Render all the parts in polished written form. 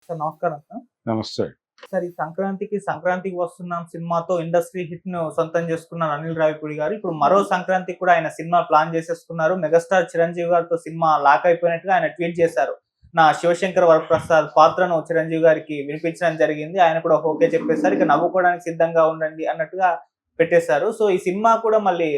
Sir నమస్కారం sir. నమస్తే. Sir ఈ సంక్రాంతికి వస్తున్నాం సినిమాతో ఇండస్ట్రీ హిట్ ను సొంతం చేసుకున్నారు అనిల్ రావిపూడి గారు. ఇప్పుడు మరో సంక్రాంతికి కూడా ఆయన సినిమా ప్లాన్ చేసేసుకున్నారు. మెగాస్టార్ చిరంజీవి గారితో సినిమా లాక్ అయిపోయినట్టుగా ఆయన ట్వీట్ చేశారు. నా శివశంకర్ వరప్రసాద్ పాత్రను చిరంజీవి గారికి వినిపించడం జరిగింది. ఆయన కూడా ఓకే చెప్పేశారు. ఇక నవ్వుకోవడానికి సిద్ధంగా ఉండండి అన్నట్టుగా పెట్టేశారు. సో ఈ సినిమా కూడా మళ్ళీ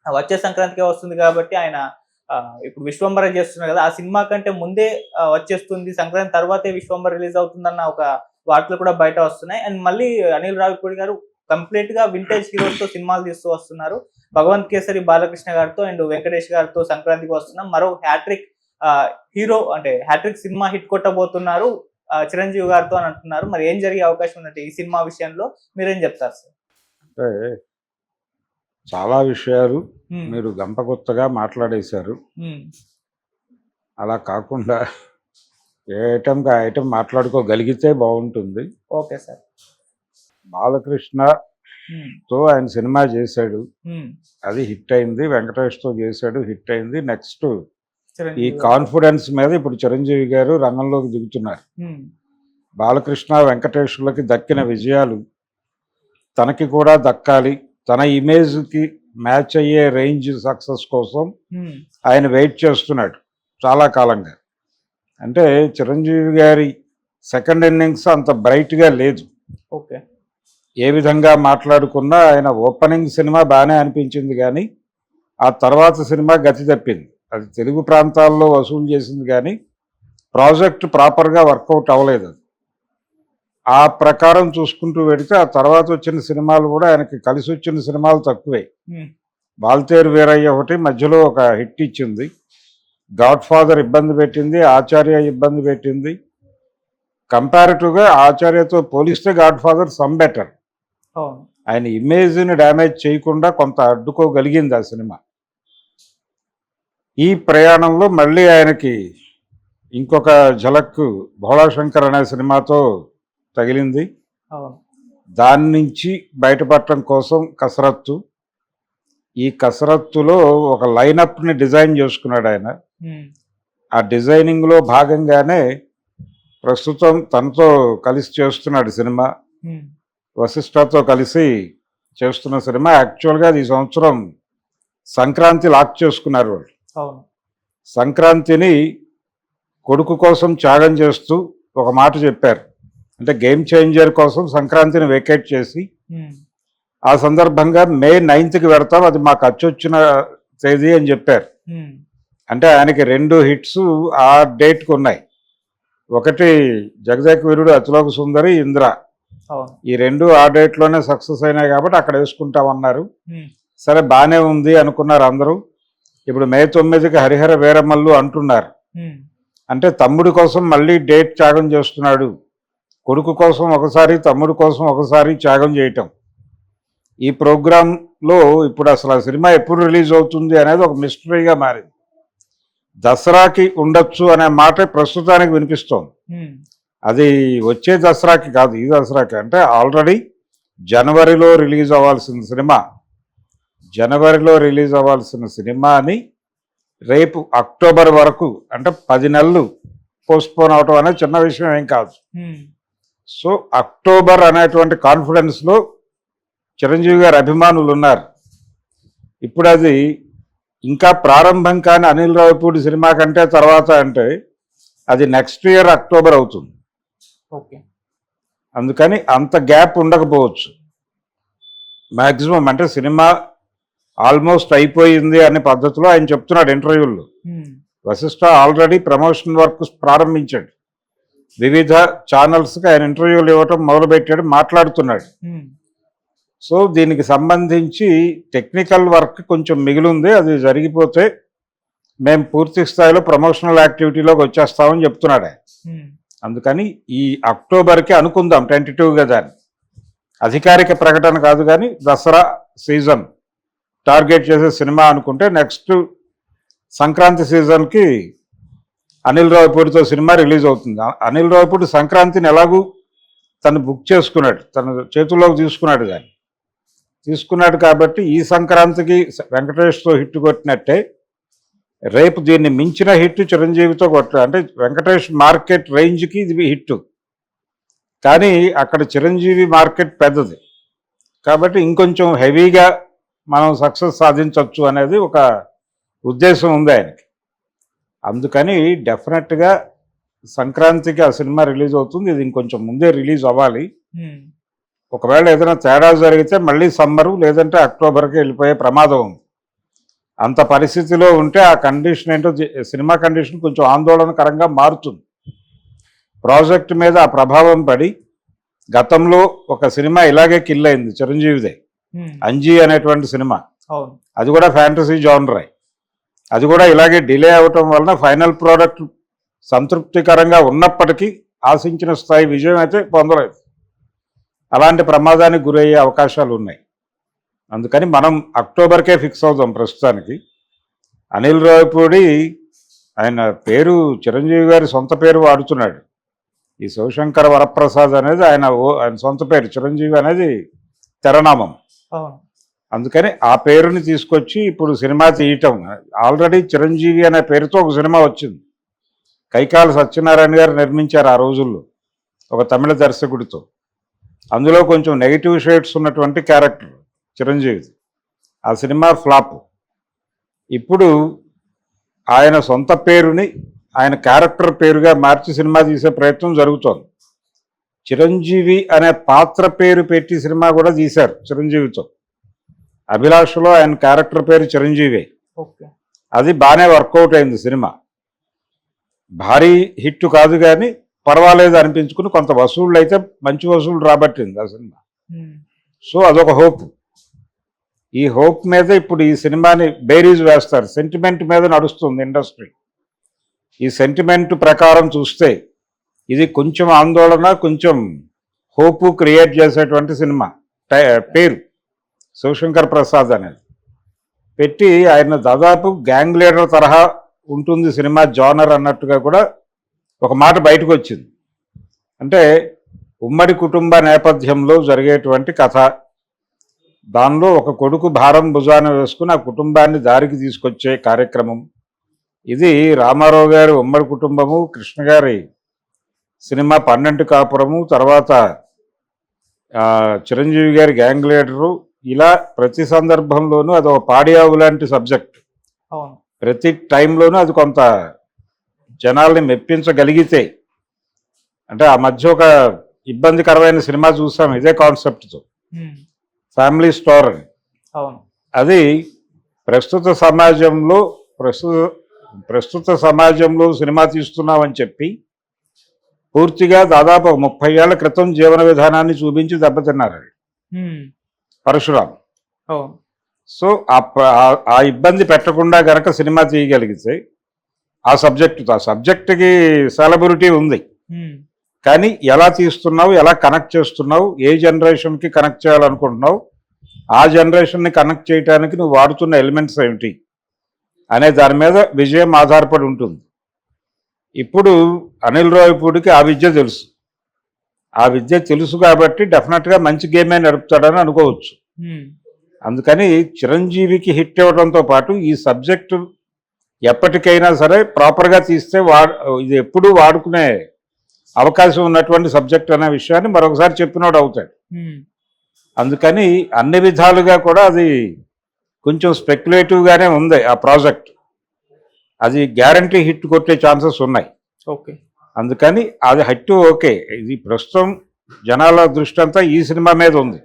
వచ్చే సంక్రాంతికే వస్తుంది కాబట్టి ఆయన ఇప్పుడు విశ్వంబర చేస్తున్నారు కదా, ఆ సినిమా కంటే ముందే వచ్చేస్తుంది, సంక్రాంతి తర్వాతే విశ్వంబర రిలీజ్ అవుతుందన్న ఒక వార్తలు కూడా బయట వస్తున్నాయి. అండ్ మళ్ళీ అనిల్ రావిపూడి గారు కంప్లీట్ గా వింటేజ్ హీరోస్ తో సినిమాలు తీస్తూ వస్తున్నారు. భగవంత్ కేసరి బాలకృష్ణ గారితో అండ్ వెంకటేష్ గారితో సంక్రాంతికి వస్తున్నాం. మరో హ్యాట్రిక్ హీరో అంటే హ్యాట్రిక్ సినిమా హిట్ కొట్టబోతున్నారు చిరంజీవి గారితో అని అంటున్నారు. మరి ఏం జరిగే అవకాశం ఉందంటే ఈ సినిమా విషయంలో మీరేం చెప్తారు సార్? అంటే చాలా విషయాలు మీరు గంపగుత్తగా మాట్లాడేశారు. అలా కాకుండా ఏ ఐటెంకి ఆ ఐటెం మాట్లాడుకోగలిగితే బాగుంటుంది. Okay sir. బాలకృష్ణతో ఆయన సినిమా చేశాడు, అది హిట్ అయింది. వెంకటేష్తో చేశాడు, హిట్ అయింది. నెక్స్ట్ ఈ కాన్ఫిడెన్స్ మీద ఇప్పుడు చిరంజీవి గారు రంగంలోకి దిగుతున్నారు. బాలకృష్ణ వెంకటేష్లకి దక్కిన విజయాలు తనకి కూడా దక్కాలి, తన ఇమేజ్కి మ్యాచ్ అయ్యే రేంజ్ సక్సెస్ కోసం ఆయన వెయిట్ చేస్తున్నాడు చాలా కాలంగా. అంటే చిరంజీవి గారి సెకండ్ ఇన్నింగ్స్ అంత బ్రైట్గా లేదు. ఓకే, ఏ విధంగా మాట్లాడుకున్నా ఆయన ఓపెనింగ్ సినిమా బాగానే అనిపించింది, కానీ ఆ తర్వాత సినిమా గతి తప్పింది. అది తెలుగు ప్రాంతాల్లో వసూలు చేసింది, కానీ ప్రాజెక్ట్ ప్రాపర్గా వర్కౌట్ అవ్వలేదు. అది ఆ ప్రకారం చూసుకుంటూ పెడితే ఆ తర్వాత వచ్చిన సినిమాలు కూడా ఆయనకి కలిసి వచ్చిన సినిమాలు తక్కువే. బాల్తేరు వీరయ్య ఒకటి మధ్యలో ఒక హిట్ ఇచ్చింది, గాడ్ ఫాదర్ ఇబ్బంది పెట్టింది, ఆచార్య ఇబ్బంది పెట్టింది. కంపారిటివ్గా ఆచార్యతో పోలిస్తే గాడ్ ఫాదర్ సమ్ బెటర్. ఆయన ఇమేజ్ని డ్యామేజ్ చేయకుండా కొంత అడ్డుకోగలిగింది ఆ సినిమా. ఈ ప్రయాణంలో మళ్ళీ ఆయనకి ఇంకొక ఝలక్ భోళాశంకర్ అనే సినిమాతో తగిలింది. దాని నుంచి బయటపడటం కోసం కసరత్తు. ఈ కసరత్తులో ఒక లైనప్ని డిజైన్ చేసుకున్నాడు ఆయన. ఆ డిజైనింగ్లో భాగంగానే ప్రస్తుతం తనతో కలిసి చేస్తున్నాడు సినిమా, వశిష్ఠతో కలిసి చేస్తున్న సినిమా. యాక్చువల్గా ఈ సంవత్సరం సంక్రాంతి లాక్ చేసుకున్నారు వాళ్ళు. సంక్రాంతిని కొడుకు కోసం త్యాగం చేస్తూ ఒక మాట చెప్పారు, అంటే గేమ్ చేంజర్ కోసం సంక్రాంతిని వేకేట్ చేసి ఆ సందర్భంగా May 9th పెడతాం, అది మాకు అచ్చొచ్చిన తేదీ అని చెప్పారు. అంటే ఆయనకి 2 హిట్స్ ఆ డేట్కి ఉన్నాయి. ఒకటి జగదేక వీరుడు, అతిలోక సుందరి, ఇంద్ర. ఈ 2 ఆ డేట్లోనే సక్సెస్ అయినాయి కాబట్టి అక్కడ వేసుకుంటామన్నారు. సరే బాగానే ఉంది అనుకున్నారు అందరూ. ఇప్పుడు May 9కి హరిహర వీరమల్లు అంటున్నారు. అంటే తమ్ముడి కోసం మళ్ళీ డేట్ త్యాగం చేస్తున్నాడు. కొడుకు కోసం ఒకసారి, తమ్ముడి కోసం ఒకసారి త్యాగం చేయటం. ఈ ప్రోగ్రాంలో ఇప్పుడు అసలు ఆ సినిమా ఎప్పుడు రిలీజ్ అవుతుంది అనేది ఒక మిస్టరీగా మారింది. దసరాకి ఉండొచ్చు అనే మాట ప్రస్తుతానికి వినిపిస్తోంది. అది వచ్చే దసరాకి కాదు, ఈ దసరాకి. అంటే ఆల్రెడీ జనవరిలో రిలీజ్ అవ్వాల్సిన సినిమాని రేపు అక్టోబర్ వరకు, అంటే 10 నెలలు పోస్ట్పోన్ అవటం అనేది చిన్న విషయం ఏం కాదు. సో అక్టోబర్ అనేటువంటి కాన్ఫిడెన్స్లో చిరంజీవి గారి అభిమానులు ఉన్నారు. ఇప్పుడు అది ఇంకా ప్రారంభం కాని అనిల్ రావిపూడి సినిమా కంటే తర్వాత అంటే అది నెక్స్ట్ ఇయర్ అక్టోబర్ అవుతుంది. ఓకే, అందుకని అంత గ్యాప్ ఉండకపోవచ్చు. మ్యాక్సిమం అంటే సినిమా ఆల్మోస్ట్ అయిపోయింది అనే పద్ధతిలో ఆయన చెప్తున్నాడు ఇంటర్వ్యూల్లో. వశిష్ఠ ఆల్రెడీ ప్రమోషన్ వర్క్ ప్రారంభించాడు, వివిధ ఛానల్స్కి ఆయన ఇంటర్వ్యూలు ఇవ్వటం మొదలుపెట్టాడు, మాట్లాడుతున్నాడు. సో దీనికి సంబంధించి టెక్నికల్ వర్క్ కొంచెం మిగిలింది, అది జరిగిపోతే మేము పూర్తి స్థాయిలో ప్రమోషనల్ యాక్టివిటీలోకి వచ్చేస్తామని చెప్తున్నాడు ఆయన. అందుకని ఈ అక్టోబర్కి అనుకుందాం టెంటేటివ్గా, దాన్ని అధికారిక ప్రకటన కాదు, కానీ దసరా సీజన్ టార్గెట్ చేసే సినిమా అనుకుంటే నెక్స్ట్ సంక్రాంతి సీజన్కి అనిల్ రావిపూడితో సినిమా రిలీజ్ అవుతుంది. అనిల్ రావిపూడి సంక్రాంతిని ఎలాగూ తను బుక్ చేసుకున్నాడు, తన చేతుల్లోకి తీసుకున్నాడు కాబట్టి ఈ సంక్రాంతికి వెంకటేష్తో హిట్ కొట్టినట్టే రేపు దీన్ని మించిన హిట్ చిరంజీవితో కొట్టాడు. అంటే వెంకటేష్ మార్కెట్ రేంజ్కి ఇది హిట్. కానీ అక్కడ చిరంజీవి మార్కెట్ పెద్దది కాబట్టి ఇంకొంచెం హెవీగా మనం సక్సెస్ సాధించవచ్చు అనేది ఒక ఉద్దేశం ఉంది ఆయనకి. అందుకని డెఫినెట్గా సంక్రాంతికి ఆ సినిమా రిలీజ్ అవుతుంది. ఇది ఇంకొంచెం ముందే రిలీజ్ అవ్వాలి. ఒకవేళ ఏదైనా తేడా జరిగితే మళ్ళీ సమ్మరు లేదంటే అక్టోబర్కి వెళ్ళిపోయే ప్రమాదం ఉంది. అంత పరిస్థితిలో ఉంటే ఆ కండిషన్ ఏంటో సినిమా కండిషన్ కొంచెం ఆందోళనకరంగా మారుతుంది. ప్రాజెక్ట్ మీద ఆ ప్రభావం పడి గతంలో ఒక సినిమా ఇలాగే కిల్ అయింది చిరంజీవిదే, అంజీ అనేటువంటి సినిమా. అది కూడా ఫ్యాంటసీ జానరే. అది కూడా ఇలాగే డిలే అవ్వటం వలన ఫైనల్ ప్రోడక్ట్ సంతృప్తికరంగా ఉన్నప్పటికీ ఆశించిన స్థాయి విజయం అయితే పొందలేదు. అలాంటి ప్రమాదానికి గురయ్యే అవకాశాలు ఉన్నాయి. అందుకని మనం అక్టోబర్కే ఫిక్స్ అవుతాం ప్రస్తుతానికి. అనిల్ రావిపూడి ఆయన పేరు చిరంజీవి గారి సొంత పేరు వాడుతున్నాడు. ఈ శివశంకర వరప్రసాద్ అనేది ఆయన సొంత పేరు, చిరంజీవి అనేది తెరనామం. అందుకని ఆ పేరుని తీసుకొచ్చి ఇప్పుడు సినిమా తీయటం. ఆల్రెడీ చిరంజీవి అనే పేరుతో ఒక సినిమా వచ్చింది, కైకాల సత్యనారాయణ గారు నిర్మించారు ఆ రోజుల్లో ఒక తమిళ దర్శకుడితో. అందులో కొంచెం నెగిటివ్ షేడ్స్ ఉన్నటువంటి క్యారెక్టర్ చిరంజీవి. ఆ సినిమా ఫ్లాప్. ఇప్పుడు ఆయన సొంత పేరుని ఆయన క్యారెక్టర్ పేరుగా మార్చి సినిమా తీసే ప్రయత్నం జరుగుతోంది. చిరంజీవి అనే పాత్ర పేరు పెట్టి సినిమా కూడా తీశారు చిరంజీవితో. అభిలాషలో ఆయన క్యారెక్టర్ పేరు చిరంజీవి. అది బాగానే వర్కౌట్ అయింది సినిమా. భారీ హిట్ కాదు కానీ పర్వాలేదు అనిపించుకుని కొంత వసూళ్ళు అయితే మంచి వసూళ్ళు రాబట్టింది ఆ సినిమా. సో అదొక హోప్. ఈ హోప్ మీద ఇప్పుడు ఈ సినిమాని బేరీజ్ వేస్తారు. సెంటిమెంట్ మీద నడుస్తుంది ఇండస్ట్రీ. ఈ సెంటిమెంట్ ప్రకారం చూస్తే ఇది కొంచెం ఆందోళన, కొంచెం హోపు క్రియేట్ చేసేటువంటి సినిమా. పేరు శివశంకర్ ప్రసాద్ అనేది పెట్టి ఆయన దాదాపు గ్యాంగ్ లీడర్ తరహా ఉంటుంది సినిమా జానర్ అన్నట్టుగా కూడా ఒక మాట బయటకు వచ్చింది. అంటే ఉమ్మడి కుటుంబ నేపథ్యంలో జరిగేటువంటి కథ. దానిలో ఒక కొడుకు భారం భుజాన వేసుకుని ఆ కుటుంబాన్ని దారికి తీసుకొచ్చే కార్యక్రమం ఇది. రామారావు గారి ఉమ్మడి కుటుంబము, కృష్ణ గారి సినిమా 12 కాపురము, తర్వాత చిరంజీవి గారి గ్యాంగ్ లీడరు, ఇలా ప్రతి సందర్భంలోనూ అది ఒక పాడియావు లాంటి సబ్జెక్ట్. ప్రతి టైంలోనూ అది కొంత జనాల్ని మెప్పించగలిగితే, అంటే ఆ మధ్య ఒక ఇబ్బందికరమైన సినిమా చూసాం ఇదే కాన్సెప్ట్తో, ఫ్యామిలీ స్టోర్ అని. అది ప్రస్తుత సమాజంలో సినిమా తీస్తున్నామని చెప్పి పూర్తిగా దాదాపు 30 ఏళ్ల క్రితం జీవన విధానాన్ని చూపించి దెబ్బతిన్నారు పరశురాం. సో ఆ ఇబ్బంది పెట్టకుండా గనక సినిమా తీయగలిగితే ఆ సబ్జెక్ట్కి సెలబ్రిటీ ఉంది. కానీ ఎలా తీస్తున్నావు, ఎలా కనెక్ట్ చేస్తున్నావు, ఏ జనరేషన్కి కనెక్ట్ చేయాలనుకుంటున్నావు, ఆ జనరేషన్ని కనెక్ట్ చేయడానికి నువ్వు వాడుతున్న ఎలిమెంట్స్ ఏమిటి అనే దాని మీద విజయం ఆధారపడి ఉంటుంది. ఇప్పుడు అనిల్ రావిపూడికి ఆ విద్య తెలుసు కాబట్టి డెఫినెట్గా మంచి గేమే నడుపుతాడని అనుకోవచ్చు. అందుకని చిరంజీవికి హిట్ ఇవ్వడంతో పాటు ఈ సబ్జెక్టు ఎప్పటికైనా సరే ప్రాపర్గా తీస్తే ఇది ఎప్పుడూ వాడుకునే అవకాశం ఉన్నటువంటి సబ్జెక్ట్ అనే విషయాన్ని మరొకసారి చెప్పినోడు అవుతాడు. అందుకని అన్ని విధాలుగా కూడా అది కొంచెం స్పెక్యులేటివ్గానే ఉంది ఆ ప్రాజెక్ట్. అది గ్యారంటీ హిట్ కొట్టే ఛాన్సెస్ ఉన్నాయి. అందుకని అది హిట్ ఓకే. ఇది ప్రస్తుతం జనాల దృష్టి అంతా ఈ సినిమా మీద ఉంది.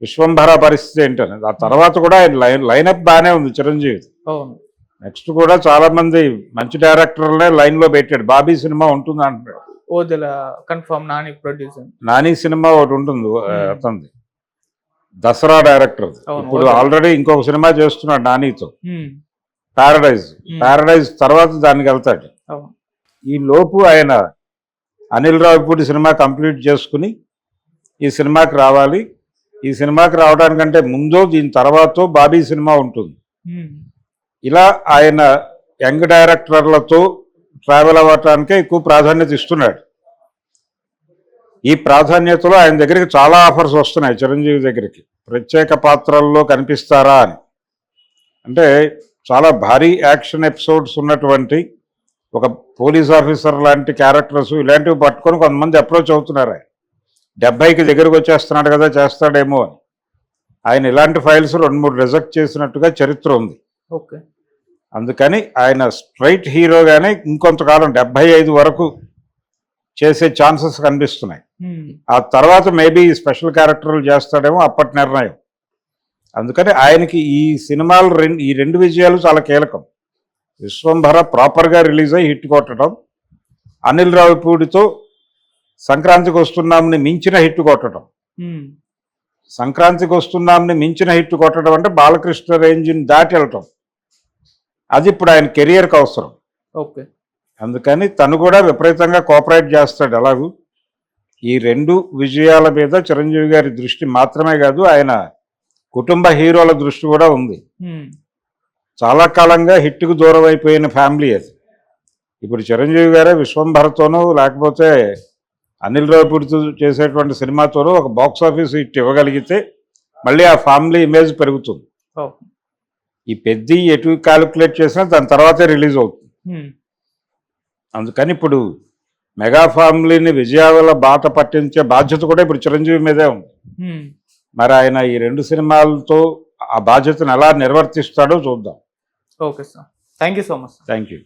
విశ్వంభర పరిస్థితి ఏంటనేది. ఆ తర్వాత కూడా లైనప్ బాగానే ఉంది చిరంజీవి. నెక్స్ట్ కూడా చాలా మంది మంచి డైరెక్టర్లనే లైన్ లో పెట్టాడు. బాబీ సినిమా ఉంటుంది అంటున్నాడు. నాని సినిమా ఒకటి ఉంటుంది అతనిది, దసరా డైరెక్టర్. ఇప్పుడు ఆల్రెడీ ఇంకొక సినిమా చేస్తున్నాడు నానితో, ప్యారడైజ్ తర్వాత దానికి వెళ్తాడు. ఈ లోపు ఆయన అనిల్ రావిపూడి సినిమా కంప్లీట్ చేసుకుని ఈ సినిమాకి రావాలి. ఈ సినిమాకి రావడానికంటే ముందో దీని తర్వాత బాబీ సినిమా ఉంటుంది. ఇలా ఆయన యంగ్ డైరెక్టర్లతో ట్రావెల్ అవ్వటానికే ఎక్కువ ప్రాధాన్యత ఇస్తున్నాడు. ఈ ప్రాధాన్యతలో ఆయన దగ్గరికి చాలా ఆఫర్స్ వస్తున్నాయి చిరంజీవి దగ్గరికి. ప్రత్యేక పాత్రల్లో కనిపిస్తారా అని. అంటే చాలా భారీ యాక్షన్ ఎపిసోడ్స్ ఉన్నటువంటి ఒక పోలీస్ ఆఫీసర్ లాంటి క్యారెక్టర్స్ ఇలాంటివి పట్టుకొని కొంతమంది అప్రోచ్ అవుతున్నారు. 70కి దగ్గరకు వచ్చేస్తున్నాడు కదా, చేస్తాడేమో అని. ఆయన ఇలాంటి ఫైల్స్ 2-3 రిజెక్ట్ చేసినట్టుగా చరిత్ర ఉంది. ఓకే. అందుకని ఆయన స్ట్రైట్ హీరోగానే ఇంకొంతకాలం 75 వరకు చేసే ఛాన్సెస్ కనిపిస్తున్నాయి. ఆ తర్వాత మేబీ స్పెషల్ క్యారెక్టర్లు చేస్తాడేమో, అప్పటి నిర్ణయం. అందుకని ఆయనకి ఈ సినిమాలు ఈ 2 విజయాలు చాలా కీలకం. విశ్వంభర ప్రాపర్గా రిలీజ్ అయ్యి హిట్ కొట్టడం, అనిల్ రావిపూడితో సంక్రాంతికి వస్తున్నాంని మించిన హిట్ కొట్టడం. సంక్రాంతికి వస్తున్నాంని మించిన హిట్ కొట్టడం అంటే బాలకృష్ణ రేంజ్ని దాటి వెళ్ళటం. అది ఇప్పుడు ఆయన కెరియర్కి అవసరం. ఓకే. అందుకని తను కూడా విపరీతంగా కోఆపరేట్ చేస్తాడు. ఎలాగూ ఈ 2 విజయాల మీద చిరంజీవి గారి దృష్టి మాత్రమే కాదు, ఆయన కుటుంబ హీరోల దృష్టి కూడా ఉంది. చాలా కాలంగా హిట్కు దూరం అయిపోయిన ఫ్యామిలీ అది. ఇప్పుడు చిరంజీవి గారే విశ్వంభరతోనూ లేకపోతే అనిల్ రావిపూడితో చేసేటువంటి సినిమాతోనూ ఒక బాక్స్ ఆఫీస్ హిట్ ఇవ్వగలిగితే మళ్ళీ ఆ ఫ్యామిలీ ఇమేజ్ పెరుగుతుంది. ఈ పెద్ద ఎటు క్యాలిక్యులేట్ చేసినా దాని తర్వాతే రిలీజ్ అవుతుంది. అందుకని ఇప్పుడు మెగా ఫ్యామిలీని విజయాల బాట పట్టించే బాధ్యత కూడా ఇప్పుడు చిరంజీవి మీదే ఉంది. మరి ఆయన ఈ 2 సినిమాలతో ఆ బాధ్యతను ఎలా నిర్వర్తిస్తాడో చూద్దాం. Okay sir, thank you so much. Thank you.